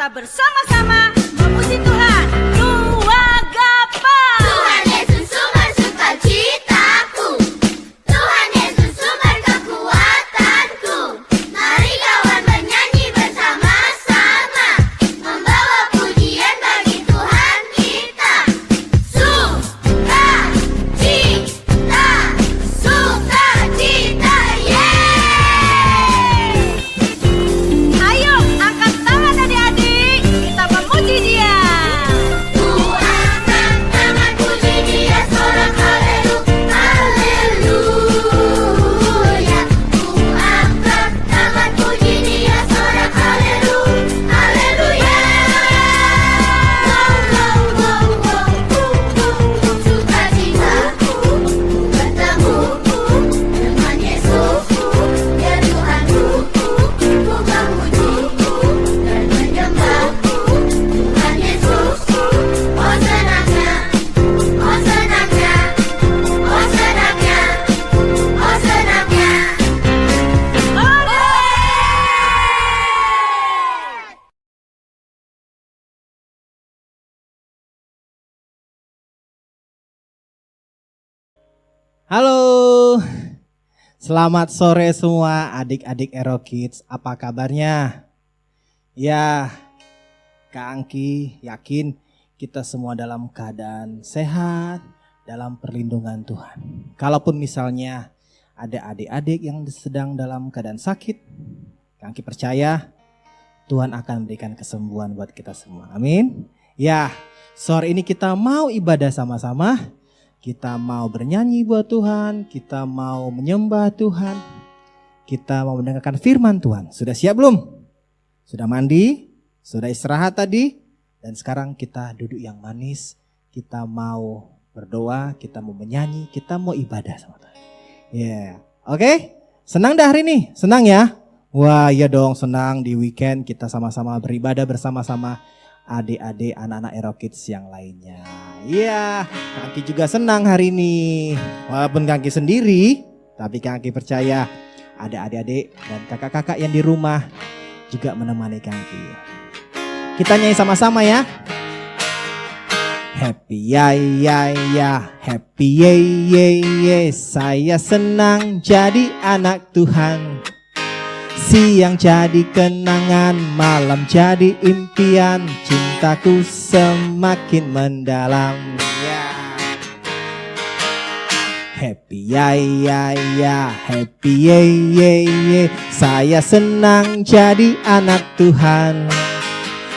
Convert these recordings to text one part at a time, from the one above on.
bersama-sama memuji Tuhan. Tuagapa. Tuhan Yesus sumber sukacitaku, Tuhan Yesus sumber kekuatanku. Mari kawan menyanyi bersama-sama, membawa pujian bagi Tuhan kita. Sukacita, sukacita, yeay! Ayo angkat tangan adik-adik, kita memuji Dia. Ku angkat tangan puji Dia, sorak haleluya, haleluya. Ku angkat tangan puji Dia, sorak haleluya, haleluya. Sukacitaku bertemu dengan Yesus, Dia Tuhanku. Ku memuji dan menyembah Tuhan Yesus. Oh senangnya, oh senangnya, oh senangnya, oh senangnya. Halo, selamat sore semua adik-adik Ero Kids, apa kabarnya? Ya, Kak Angki yakin kita semua dalam keadaan sehat, dalam perlindungan Tuhan. Kalaupun misalnya ada adik-adik yang sedang dalam keadaan sakit, Kak Angki percaya Tuhan akan memberikan kesembuhan buat kita semua, amin. Ya, sore ini kita mau ibadah sama-sama. Kita mau bernyanyi buat Tuhan, kita mau menyembah Tuhan, kita mau mendengarkan firman Tuhan. Sudah siap belum? Sudah mandi? Sudah istirahat tadi? Dan sekarang kita duduk yang manis, kita mau berdoa, kita mau menyanyi, kita mau ibadah sama Tuhan. Ya, oke? Senang dah hari ini? Senang ya? Wah iya dong, senang di weekend kita sama-sama beribadah bersama-sama adik-adik anak-anak Ero Kids yang lainnya. Iya, Kak Angki juga senang hari ini. Walaupun Kak Angki sendiri, tapi Kak Angki percaya ada adik-adik dan kakak-kakak yang di rumah juga menemani Kak Angki. Kita nyanyi sama-sama ya. Happy ya ya ya, happy ye ye ye. Saya senang jadi anak Tuhan. Siang jadi kenangan, malam jadi impian, cintaku semakin mendalam. Happy ya ya ya, happy ye ye ye. Saya senang jadi anak Tuhan.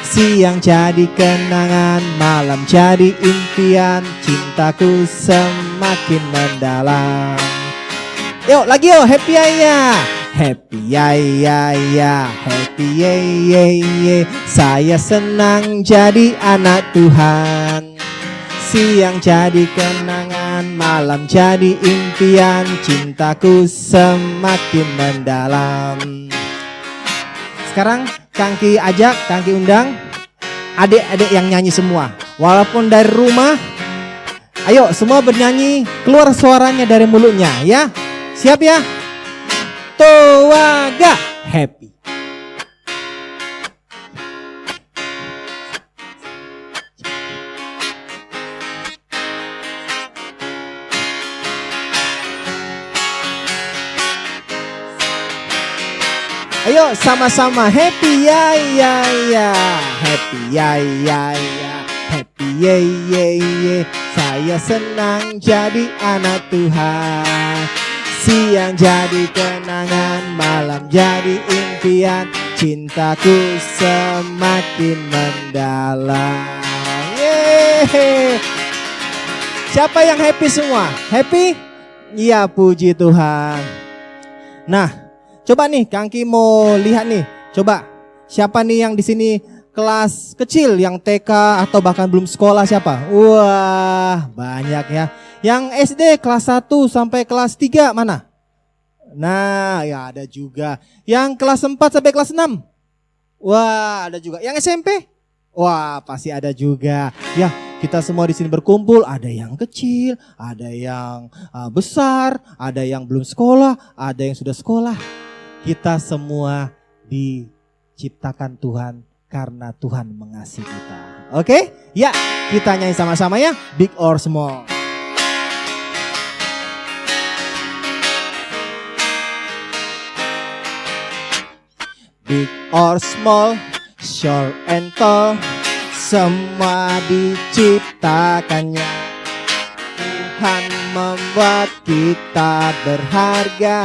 Siang jadi kenangan, malam jadi impian, cintaku semakin mendalam. Yuk lagi yuk, happy ya ya. Happy ya ya ya, happy ye ye ye. Saya senang jadi anak Tuhan. Siang jadi kenangan, malam jadi impian, cintaku semakin mendalam. Sekarang Kangki ajak, Kangki undang adik-adik yang nyanyi semua. Walaupun dari rumah, ayo semua bernyanyi, keluar suaranya dari mulutnya ya. Siap ya? Tuaga happy. Ayo sama-sama happy ya ya ya. Happy ya ya ya. Happy ye ye ye. Saya senang jadi anak Tuhan. Siang jadi kenangan, malam jadi impian. Cintaku semakin mendalam. Yeay. Siapa yang happy semua? Happy? Iya, puji Tuhan. Nah, coba nih Kangki mau lihat nih. Coba siapa nih yang di sini kelas kecil, yang TK atau bahkan belum sekolah siapa? Wah, banyak ya. Yang SD kelas 1 sampai kelas 3 mana? Nah, ya ada juga. Yang kelas 4 sampai kelas 6? Wah, ada juga. Yang SMP? Wah, pasti ada juga. Ya, kita semua di sini berkumpul. Ada yang kecil, ada yang besar, ada yang belum sekolah, ada yang sudah sekolah. Kita semua diciptakan Tuhan karena Tuhan mengasihi kita. Oke? Ya, kita nyanyi sama-sama ya. Big or small. Big or small, short and tall, semua diciptakannya. Tuhan membuat kita berharga.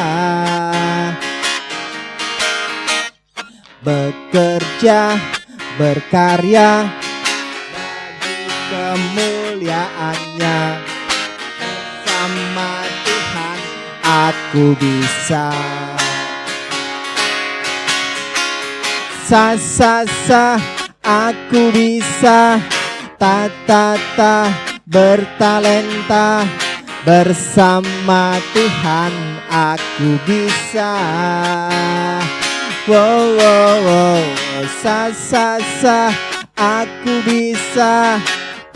Bekerja, berkarya, bagi kemuliaannya. Sama Tuhan aku bisa. Sa aku bisa. Ta bertalenta. Bersama Tuhan aku bisa. Wow wow wow. Sa aku bisa.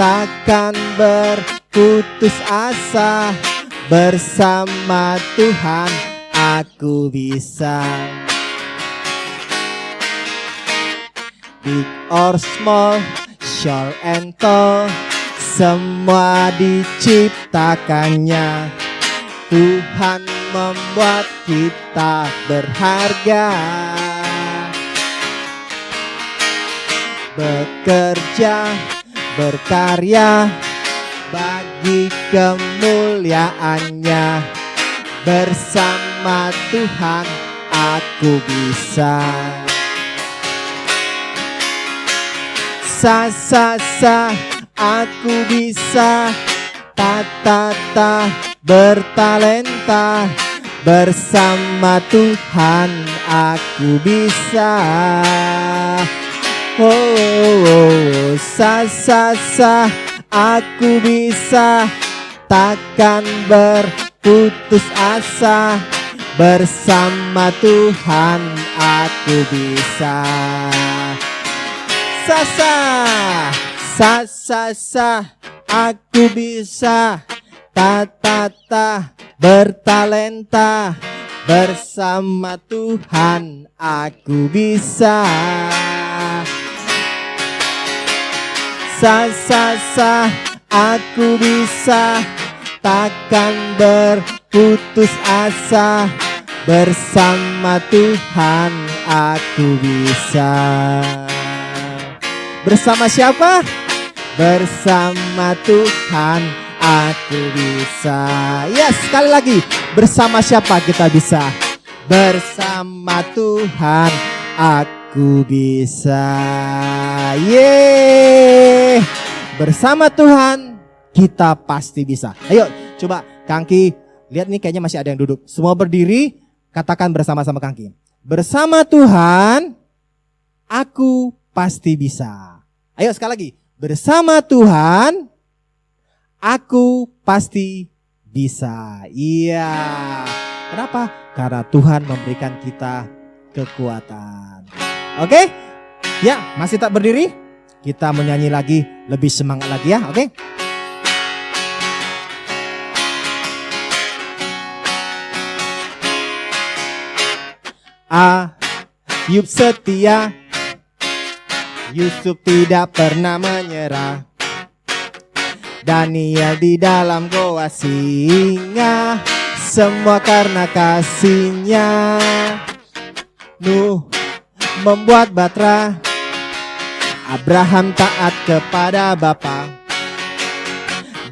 Takkan berputus asa. Bersama Tuhan aku bisa. Big or small, short and tall, semua diciptakannya. Tuhan membuat kita berharga. Bekerja, berkarya, bagi kemuliaannya. Bersama Tuhan aku bisa. Sa aku bisa. Ta bertalenta. Bersama Tuhan aku bisa. Oh, sa aku bisa. Takkan berputus asa. Bersama Tuhan aku bisa. Sa aku bisa. Ta bertalenta. Bersama Tuhan aku bisa. Sa aku bisa. Takkan berputus asa. Bersama Tuhan aku bisa. Bersama siapa? Bersama Tuhan aku bisa. Ya, sekali lagi. Bersama siapa kita bisa? Bersama Tuhan aku bisa. Yeay. Bersama Tuhan kita pasti bisa. Ayo coba Kangki, lihat nih kayaknya masih ada yang duduk. Semua berdiri, katakan bersama-sama Kangki. Bersama Tuhan aku pasti bisa. Ayo sekali lagi. Bersama Tuhan aku pasti bisa. Iya. Kenapa? Karena Tuhan memberikan kita kekuatan. Oke? Ya, masih tak berdiri? Kita menyanyi lagi, lebih semangat lagi ya, oke? Ayub setia, Yusuf tidak pernah menyerah. Daniel di dalam goa singa, semua karena kasihnya. Nuh membuat batra, Abraham taat kepada bapa.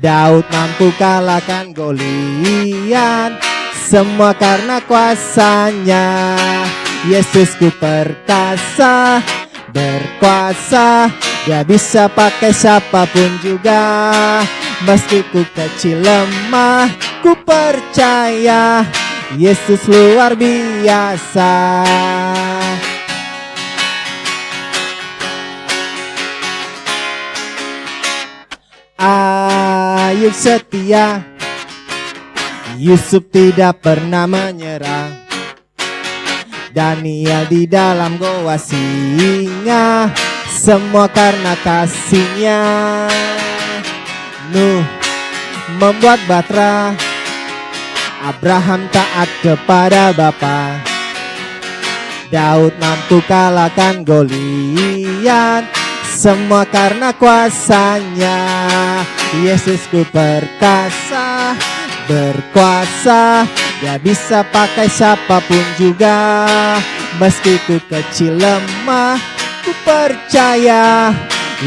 Daud mampu kalahkan Goliat, semua karena kuasanya. Yesusku perkasa, berkuasa, dia bisa pakai siapapun juga. Meski ku kecil lemah, ku percaya Yesus luar biasa. Ayub setia, Yusuf tidak pernah menyerah. Daniel di dalam goa singa, semua karena kasihnya. Nuh membuat batra, Abraham taat kepada bapa. Daud mampu kalahkan Goliat, semua karena kuasanya. Yesusku perkasa, berkuasa, dia bisa pakai siapapun juga. Meski ku kecil lemah, ku percaya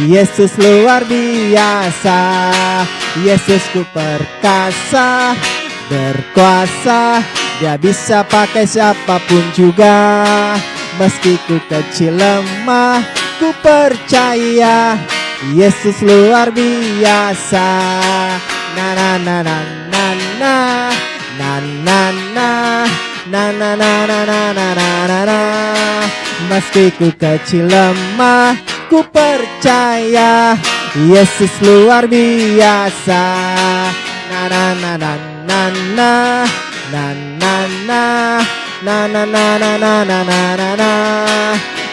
Yesus luar biasa. Yesusku perkasa, berkuasa, dia bisa pakai siapapun juga. Meski ku kecil lemah, ku percaya Yesus luar biasa. Na na na na na na na na na na na na na na na na na. Meski ku kecil lemah, ku percaya Yesus luar biasa. Na na na na na na na na na na na na na na na na na.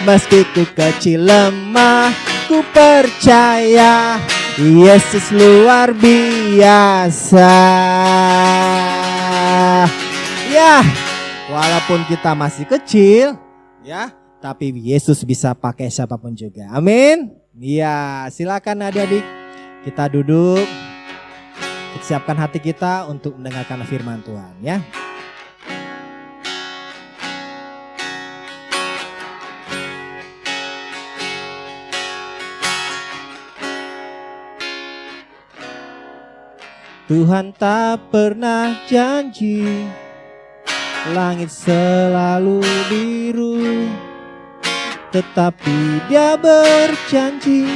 Meski ku kecil lemah, ku percaya Yesus luar biasa. Ya, walaupun kita masih kecil, ya, tapi Yesus bisa pakai siapapun juga. Amin. Ya, silakan adik-adik, kita duduk, siapkan hati kita untuk mendengarkan firman Tuhan, ya. Tuhan tak pernah janji langit selalu biru, tetapi Dia berjanji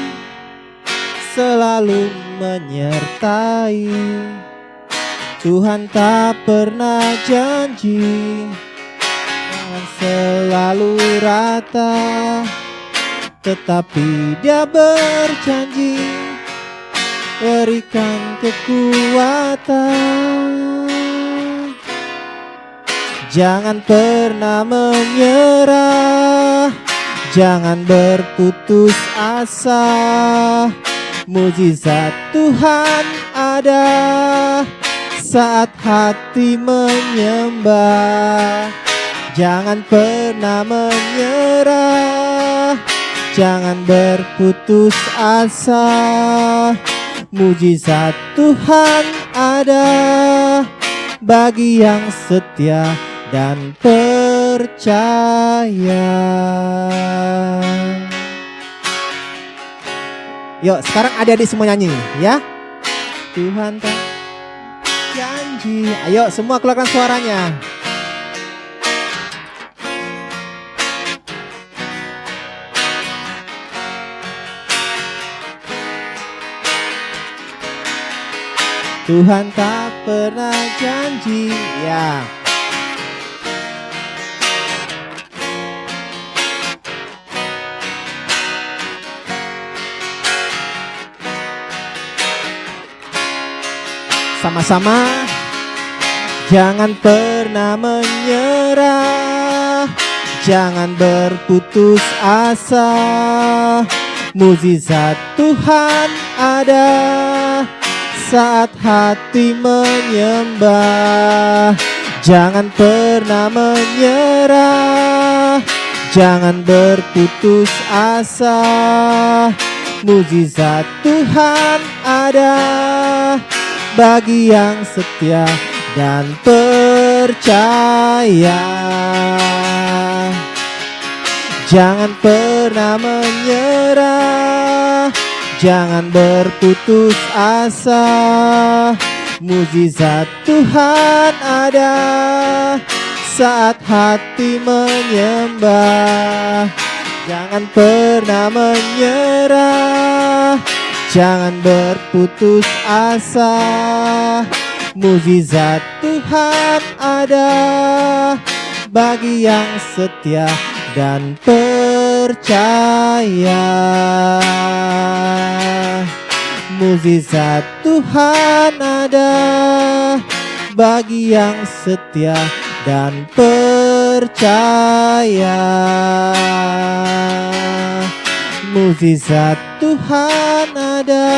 selalu menyertai. Tuhan tak pernah janji langit selalu rata, tetapi Dia berjanji berikan kekuatan. Jangan pernah menyerah, jangan berputus asa. Mujizat Tuhan ada saat hati menyembah. Jangan pernah menyerah, jangan berputus asa. Mujizat Tuhan ada bagi yang setia dan percaya. Yuk, sekarang adik-adik semua nyanyi, ya. Tuhan tak janji. Ayo semua keluarkan suaranya. Tuhan tak pernah janji, ya. Sama-sama. Jangan pernah menyerah, jangan berputus asa. Mujizat Tuhan ada saat hati menyembah. Jangan pernah menyerah, jangan berputus asa. Mujizat Tuhan ada bagi yang setia dan percaya. Jangan pernah menyerah, jangan berputus asa. Mukjizat Tuhan ada saat hati menyembah. Jangan pernah menyerah, jangan berputus asa. Mukjizat Tuhan ada bagi yang setia dan percaya. Mukjizat Tuhan ada bagi yang setia dan percaya. Mukjizat Tuhan ada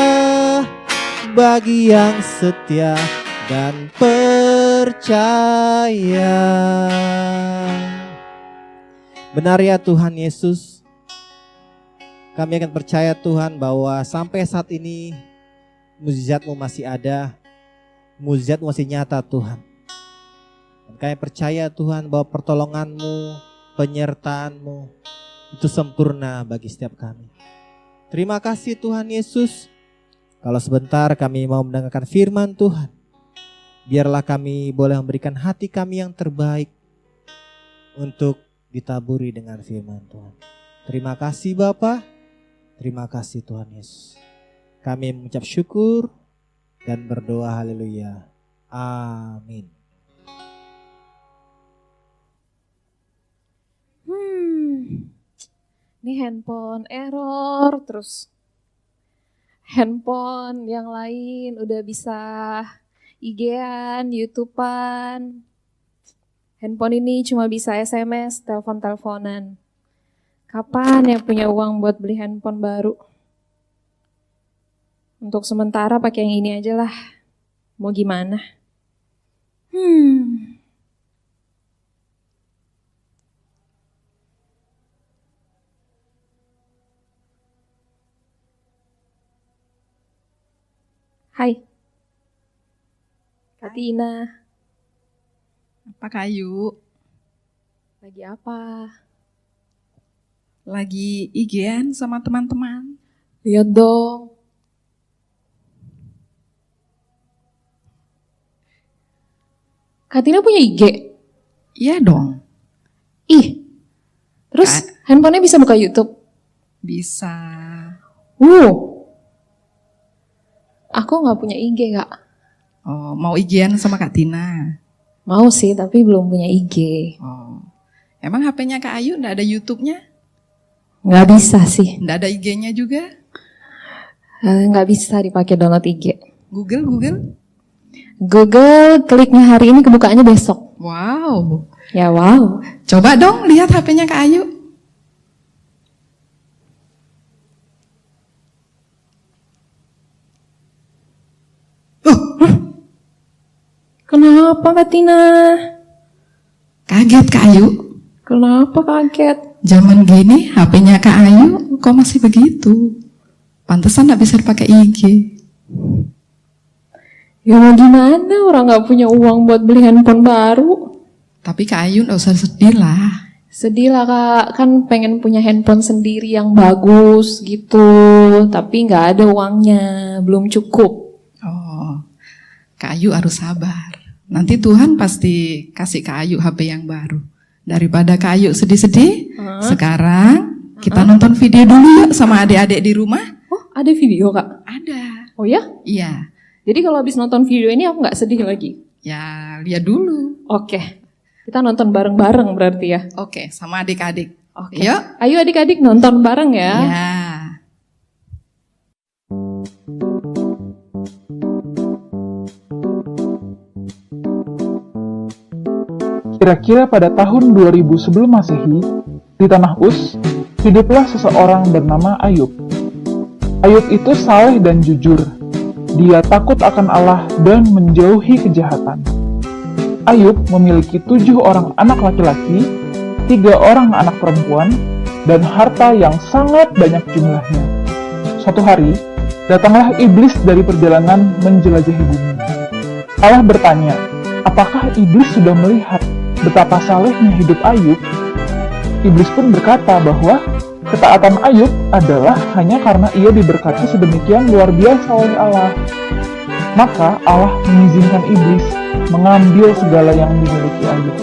bagi yang setia dan percaya. Benar ya Tuhan Yesus. Kami akan percaya Tuhan bahwa sampai saat ini mukjizat-Mu masih ada, mukjizat-Mu masih nyata Tuhan. Dan kami percaya Tuhan bahwa pertolongan-Mu, penyertaan-Mu itu sempurna bagi setiap kami. Terima kasih Tuhan Yesus. Kalau sebentar kami mau mendengarkan firman Tuhan, biarlah kami boleh memberikan hati kami yang terbaik untuk ditaburi dengan firman Tuhan. Terima kasih Bapa, terima kasih Tuhan Yesus. Kami mengucap syukur dan berdoa haleluya. Amin. Ini handphone error terus. Handphone yang lain udah bisa IG-an, YouTube-an. Handphone ini cuma bisa SMS, telepon-teleponan. Kapan yang punya uang buat beli handphone baru? Untuk sementara pakai yang ini aja lah. Mau gimana? Hai. Kak Tina. Apa Kayu? Lagi apa? Lagi IG-an sama teman-teman. Lihat dong. Kak Tina punya IG? Iya dong. Ih. Terus handphonenya bisa buka YouTube? Bisa. Aku gak punya IG, Kak. Oh, mau IG-an sama Kak Tina? Mau sih, tapi belum punya IG. Oh. Emang HP-nya Kak Ayu enggak ada YouTube-nya? Gak bisa sih. Enggak ada IG-nya juga? Gak bisa dipakai download IG. Google? Google kliknya hari ini, kebukaannya besok. Wow. Ya wow. Coba dong lihat HP-nya Kak Ayu. Kenapa Kak Tina? Kaget Kak Ayu. Kenapa kaget? Zaman gini HP-nya Kak Ayu kok masih begitu? Pantesan gak bisa dipakai IG. Ya mau gimana, orang gak punya uang buat beli handphone baru. Tapi Kak Ayu gak usah sedih lah. Sedih lah Kak, kan pengen punya handphone sendiri yang bagus gitu. Tapi gak ada uangnya, belum cukup. Oh, Kak Ayu harus sabar. Nanti Tuhan pasti kasih Kak Ayu HP yang baru. Daripada Kak Ayu sedih-sedih, sekarang kita nonton video dulu yuk sama adik-adik di rumah. Oh, ada video Kak? Ada. Oh ya? Iya. Jadi kalau habis nonton video ini aku gak sedih lagi? Ya, lihat dulu. Oke. Kita nonton bareng-bareng berarti ya? Oke, sama adik-adik. Oke. Yuk. Ayo adik-adik nonton bareng ya. Ya. Kira-kira pada tahun 2000 sebelum Masehi, di tanah Uz, hiduplah seseorang bernama Ayub. Ayub itu saleh dan jujur. Dia takut akan Allah dan menjauhi kejahatan. Ayub memiliki 7 orang anak laki-laki, 3 orang anak perempuan, dan harta yang sangat banyak jumlahnya. Suatu hari, datanglah iblis dari perjalanan menjelajahi bumi. Allah bertanya, apakah iblis sudah melihat betapa salehnya hidup Ayub? Iblis pun berkata bahwa ketaatan Ayub adalah hanya karena ia diberkati sedemikian luar biasa oleh Allah. Maka Allah mengizinkan iblis mengambil segala yang dimiliki Ayub.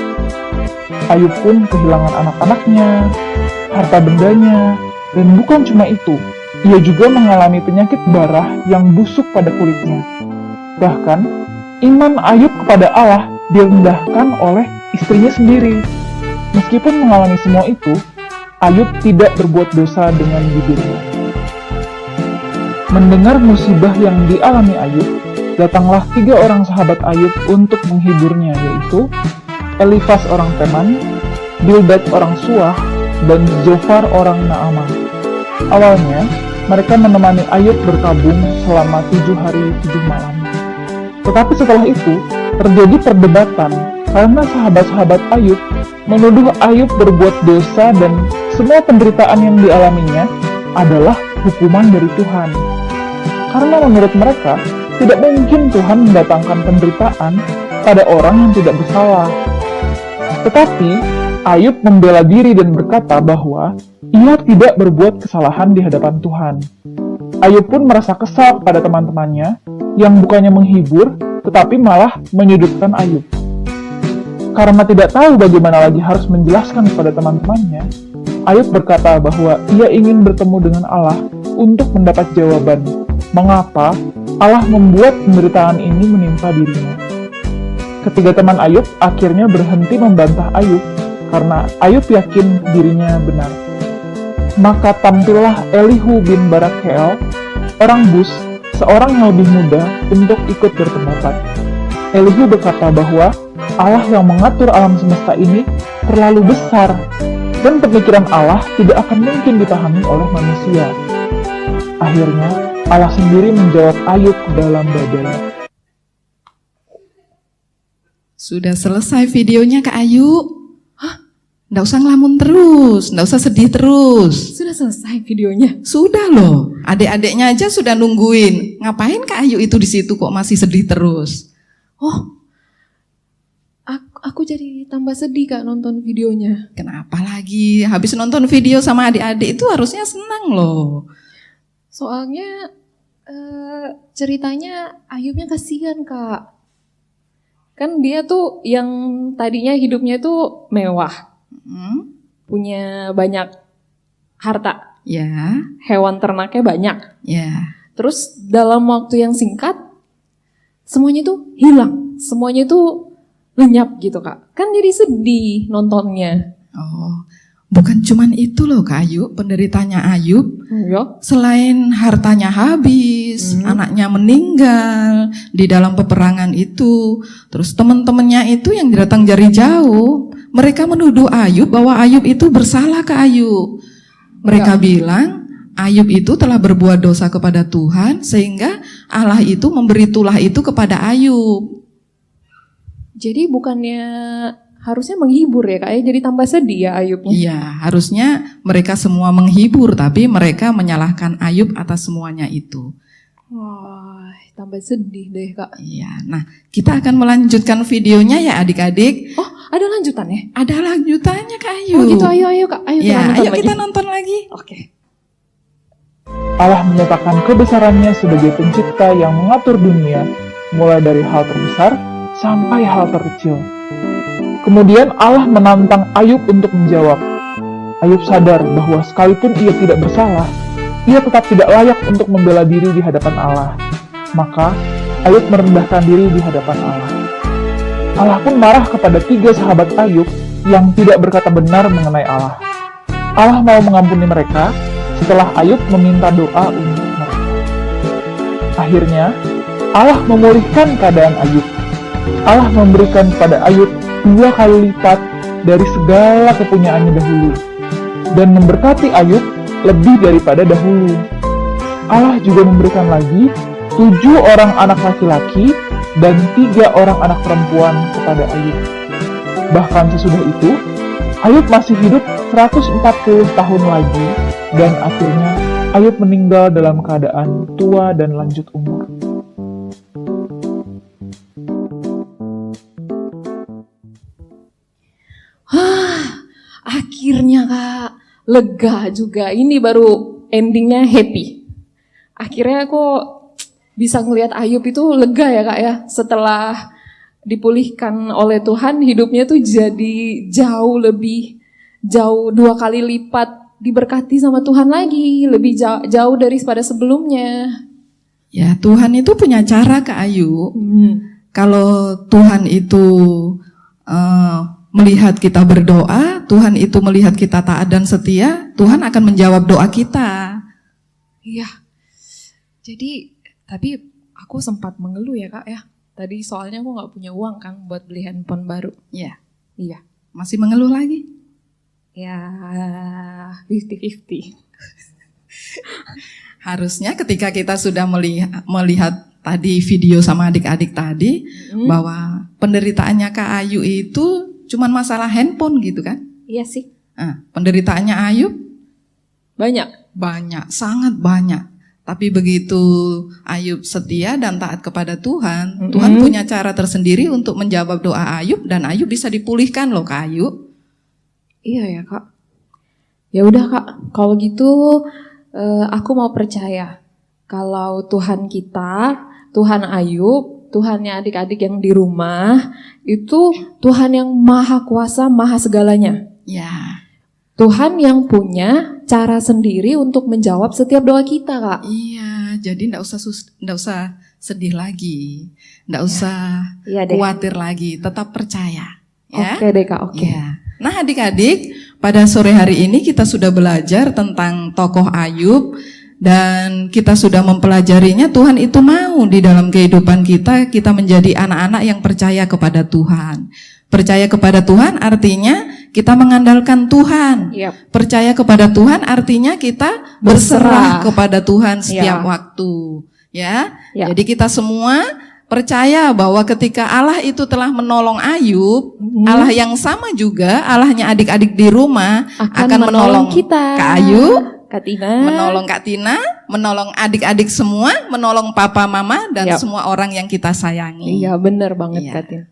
Ayub pun kehilangan anak-anaknya, harta bendanya, dan bukan cuma itu, ia juga mengalami penyakit barah yang busuk pada kulitnya. Bahkan, iman Ayub kepada Allah direndahkan oleh istrinya sendiri. Meskipun mengalami semua itu, Ayub tidak berbuat dosa dengan bibirnya. Mendengar musibah yang dialami Ayub, datanglah 3 orang sahabat Ayub untuk menghiburnya, yaitu Elifas orang Teman, Bildad orang Suah, dan Zofar orang Naamah. Awalnya, mereka menemani Ayub berkabung selama 7 hari 7 malam. Tetapi setelah itu, terjadi perdebatan karena sahabat-sahabat Ayub menuduh Ayub berbuat dosa dan semua penderitaan yang dialaminya adalah hukuman dari Tuhan. Karena menurut mereka, tidak mungkin Tuhan mendatangkan penderitaan pada orang yang tidak bersalah. Tetapi, Ayub membela diri dan berkata bahwa ia tidak berbuat kesalahan di hadapan Tuhan. Ayub pun merasa kesal pada teman-temannya yang bukannya menghibur, tetapi malah menyudutkan Ayub. Karena tidak tahu bagaimana lagi harus menjelaskan kepada teman-temannya, Ayub berkata bahwa ia ingin bertemu dengan Allah untuk mendapat jawaban mengapa Allah membuat penderitaan ini menimpa dirinya. Ketiga teman Ayub akhirnya berhenti membantah Ayub karena Ayub yakin dirinya benar. Maka tampillah Elihu bin Barakhel, orang Bus, seorang yang lebih muda, untuk ikut berpendapat. Elihu berkata bahwa Allah yang mengatur alam semesta ini terlalu besar, dan pemikiran Allah tidak akan mungkin dipahami oleh manusia. Akhirnya, Allah sendiri menjawab Ayub dalam badai. Sudah selesai videonya Kak Ayu? Hah? Nggak usah ngelamun terus, nggak usah sedih terus. Sudah selesai videonya. Sudah loh, adik-adiknya aja sudah nungguin. Ngapain Kak Ayu itu di situ kok masih sedih terus? Oh, aku jadi tambah sedih Kak nonton videonya. Kenapa lagi? Habis nonton video sama adik-adik itu harusnya senang loh. Soalnya ceritanya Ayubnya kasihan Kak. Kan dia tuh yang tadinya hidupnya tuh mewah, punya banyak harta, Ya, hewan ternaknya banyak. ya. Terus dalam waktu yang singkat, semuanya tuh hilang, semuanya tuh lenyap gitu Kak. Kan jadi sedih nontonnya. Oh, bukan cuman itu loh Kak Ayu, penderitanya Ayub. Ya. Selain hartanya habis, anaknya meninggal di dalam peperangan itu, terus teman-temannya itu yang datang dari jauh, mereka menuduh Ayub bahwa Ayub itu bersalah ke Ayub. Mereka bilang Ayub itu telah berbuat dosa kepada Tuhan sehingga Allah itu memberi tulah itu kepada Ayub. Jadi bukannya harusnya menghibur ya Kak ya, jadi tambah sedih ya Ayubnya. Iya, harusnya mereka semua menghibur, tapi mereka menyalahkan Ayub atas semuanya itu. Wah, tambah sedih deh Kak. Iya, nah kita akan melanjutkan videonya ya adik-adik. Oh, ada lanjutannya? Ada lanjutannya Kak Ayu. Oh gitu, ayo Kak, ayo kita Ya, nonton ayo lagi. kita nonton lagi. Oke. Allah menyatakan kebesarannya sebagai pencipta yang mengatur dunia, mulai dari hal terbesar sampai hal terkecil. Kemudian Allah menantang Ayub untuk menjawab. Ayub sadar bahwa sekalipun ia tidak bersalah, ia tetap tidak layak untuk membela diri di hadapan Allah. Maka Ayub merendahkan diri di hadapan Allah. Allah pun marah kepada 3 sahabat Ayub yang tidak berkata benar mengenai Allah. Allah mau mengampuni mereka setelah Ayub meminta doa untuk mereka. Akhirnya, Allah memulihkan keadaan Ayub. Allah memberikan kepada Ayub 2 kali lipat dari segala kepunyaannya dahulu, dan memberkati Ayub lebih daripada dahulu. Allah juga memberikan lagi 7 orang anak laki-laki dan 3 orang anak perempuan kepada Ayub. Bahkan sesudah itu, Ayub masih hidup 140 tahun lagi, dan akhirnya Ayub meninggal dalam keadaan tua dan lanjut umur. Akhirnya Kak, lega juga. Ini baru endingnya happy. Akhirnya kok bisa ngelihat Ayub itu lega ya Kak ya. Setelah dipulihkan oleh Tuhan, hidupnya tuh jadi jauh 2 kali lipat diberkati sama Tuhan lagi. Lebih jauh daripada sebelumnya. Ya, Tuhan itu punya cara Kak Ayu. Kalau Tuhan itu melihat kita berdoa, Tuhan itu melihat kita taat dan setia, Tuhan akan menjawab doa kita. Iya. Jadi tapi aku sempat mengeluh ya Kak ya. Tadi soalnya aku nggak punya uang kan buat beli handphone baru. Ya, Iya. masih mengeluh lagi? Ya 50-50. Harusnya ketika kita sudah melihat tadi video sama adik-adik tadi, bahwa penderitaannya Kak Ayu itu cuman masalah handphone gitu kan? Iya sih. Nah, penderitaannya Ayub Banyak. sangat banyak. Tapi begitu Ayub setia dan taat kepada Tuhan, Tuhan punya cara tersendiri untuk menjawab doa Ayub dan Ayub bisa dipulihkan loh Kak Ayu. Iya ya Kak. Ya udah Kak, kalau gitu aku mau percaya kalau Tuhan kita, Tuhan Ayub, Tuhannya adik-adik yang di rumah, itu Tuhan yang maha kuasa, maha segalanya. Ya. Tuhan yang punya cara sendiri untuk menjawab setiap doa kita Kak. Iya, jadi enggak usah sedih lagi. Enggak usah Iya deh. khawatir lagi, tetap percaya. Ya. Oke deh Kak, oke. Ya. Nah adik-adik, pada sore hari ini kita sudah belajar tentang tokoh Ayub dan kita sudah mempelajarinya. Tuhan itu mau di dalam kehidupan kita menjadi anak-anak yang percaya kepada Tuhan. Percaya kepada Tuhan artinya kita mengandalkan Tuhan. Yap. Percaya kepada Tuhan artinya kita berserah kepada Tuhan setiap Ya. waktu. Ya. Ya. Jadi kita semua percaya bahwa ketika Allah itu telah menolong Ayub, Allah yang sama juga, Allahnya adik-adik di rumah akan menolong kita. Kak Ayu, Kak Tina. menolong Kak Tina, menolong adik-adik semua, menolong papa mama dan Yap. semua orang yang kita sayangi. Iya benar banget Iya. Kak Tina.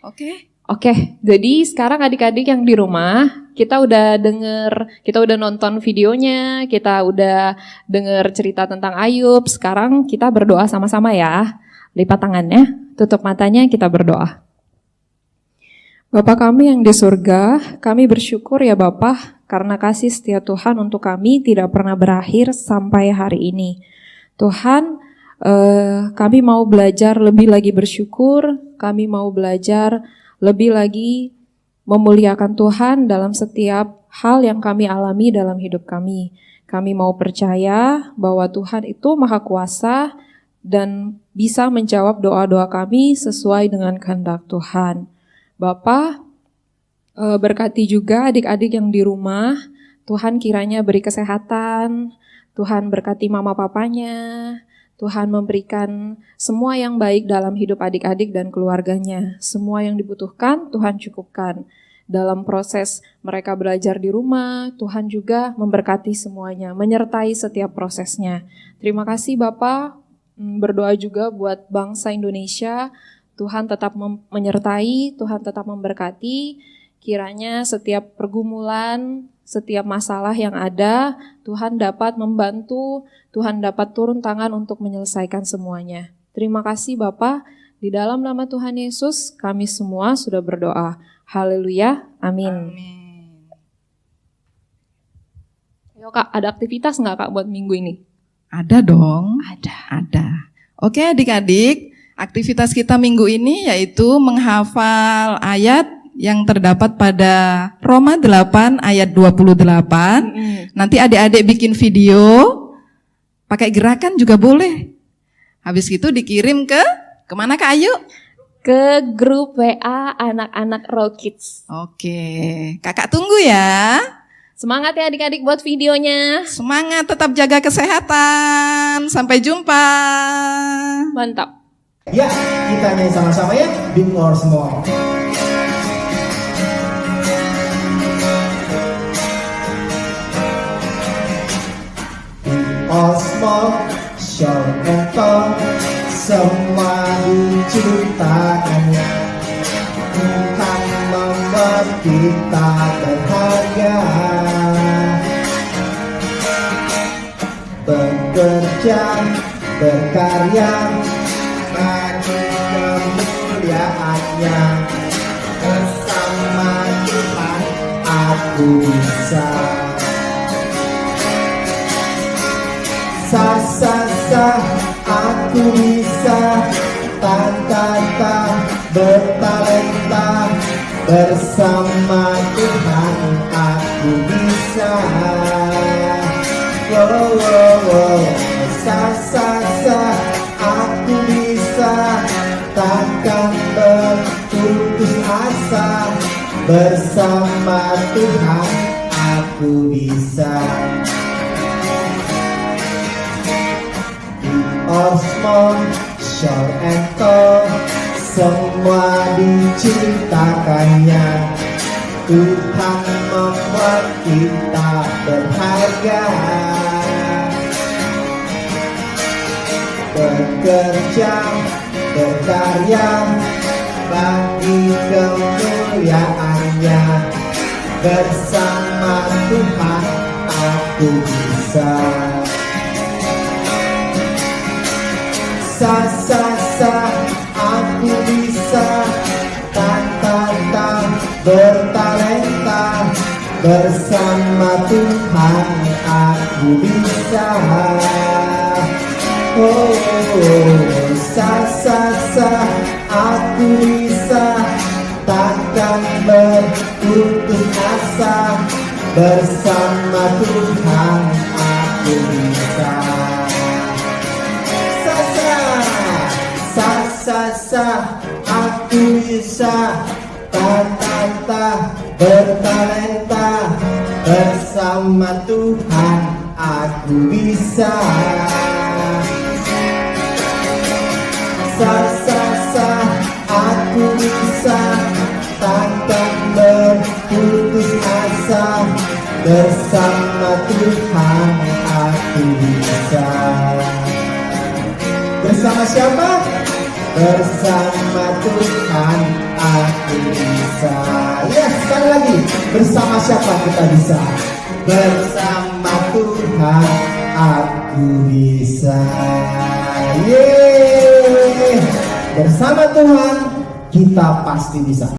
Oke. Oke, jadi sekarang adik-adik yang di rumah, kita udah nonton videonya, kita udah denger cerita tentang Ayub. Sekarang kita berdoa sama-sama ya. Lipat tangannya, tutup matanya, kita berdoa. Bapa kami yang di surga, kami bersyukur ya Bapa, karena kasih setia Tuhan untuk kami tidak pernah berakhir sampai hari ini. Tuhan, kami mau belajar lebih lagi bersyukur, kami mau belajar lebih lagi memuliakan Tuhan dalam setiap hal yang kami alami dalam hidup kami. Kami mau percaya bahwa Tuhan itu maha kuasa dan bisa menjawab doa-doa kami sesuai dengan kehendak Tuhan. Bapa, berkati juga adik-adik yang di rumah. Tuhan kiranya beri kesehatan, Tuhan berkati mama papanya, Tuhan memberikan semua yang baik dalam hidup adik-adik dan keluarganya. Semua yang dibutuhkan Tuhan cukupkan. Dalam proses mereka belajar di rumah, Tuhan juga memberkati semuanya, menyertai setiap prosesnya. Terima kasih Bapak, berdoa juga buat bangsa Indonesia. Tuhan tetap menyertai, Tuhan tetap memberkati. Kiranya setiap pergumulan, setiap masalah yang ada, Tuhan dapat membantu, Tuhan dapat turun tangan untuk menyelesaikan semuanya. Terima kasih Bapa, di dalam nama Tuhan Yesus kami semua sudah berdoa. Haleluya, amin. Ayo Kak, ada aktivitas nggak Kak buat minggu ini? Ada dong. Ada. Oke adik-adik, aktivitas kita minggu ini yaitu menghafal ayat yang terdapat pada Roma 8 ayat 28. Nanti adik-adik bikin video, pakai gerakan juga boleh. Habis itu dikirim kemana Kak Ayu? Ke grup WA anak-anak Raw Kids. Oke, kakak tunggu ya. Semangat ya adik-adik buat videonya. Semangat, tetap jaga kesehatan. Sampai jumpa. Mantap. Ya, kita nyanyi sama-sama ya. Be more small. All small, short and tall, semua diciptakannya. Tuhan memberi kita berharga. Bekerja, berkarya, bagi kemuliaannya. Bersama Tuhan aku bisa. Sa aku bisa. Tak bertalenta. Bersama Tuhan aku bisa. Sa aku bisa. Takkan berputus asa. Bersama Tuhan aku bisa. Big or small, short and tall, semua diciptakannya. Tuhan membuat kita berharga. Bekerja, berkarya, bagi kemuliaannya. Bersama Tuhan aku bisa. Sa aku bisa. Tak bertalenta. Bersama Tuhan aku bisa. Sa aku bisa. Takkan berputus asa. Bersama Tuhan aku bisa. Sa aku bisa. Bertalenta. Bersama Tuhan aku bisa. Sa aku bisa. Takkan berputus asa. Bersama Tuhan aku bisa. Bersama siapa? Bersama Tuhan aku bisa. Ya, sekali lagi. Bersama siapa kita bisa? Bersama Tuhan aku bisa. Yeay. Bersama Tuhan kita pasti bisa.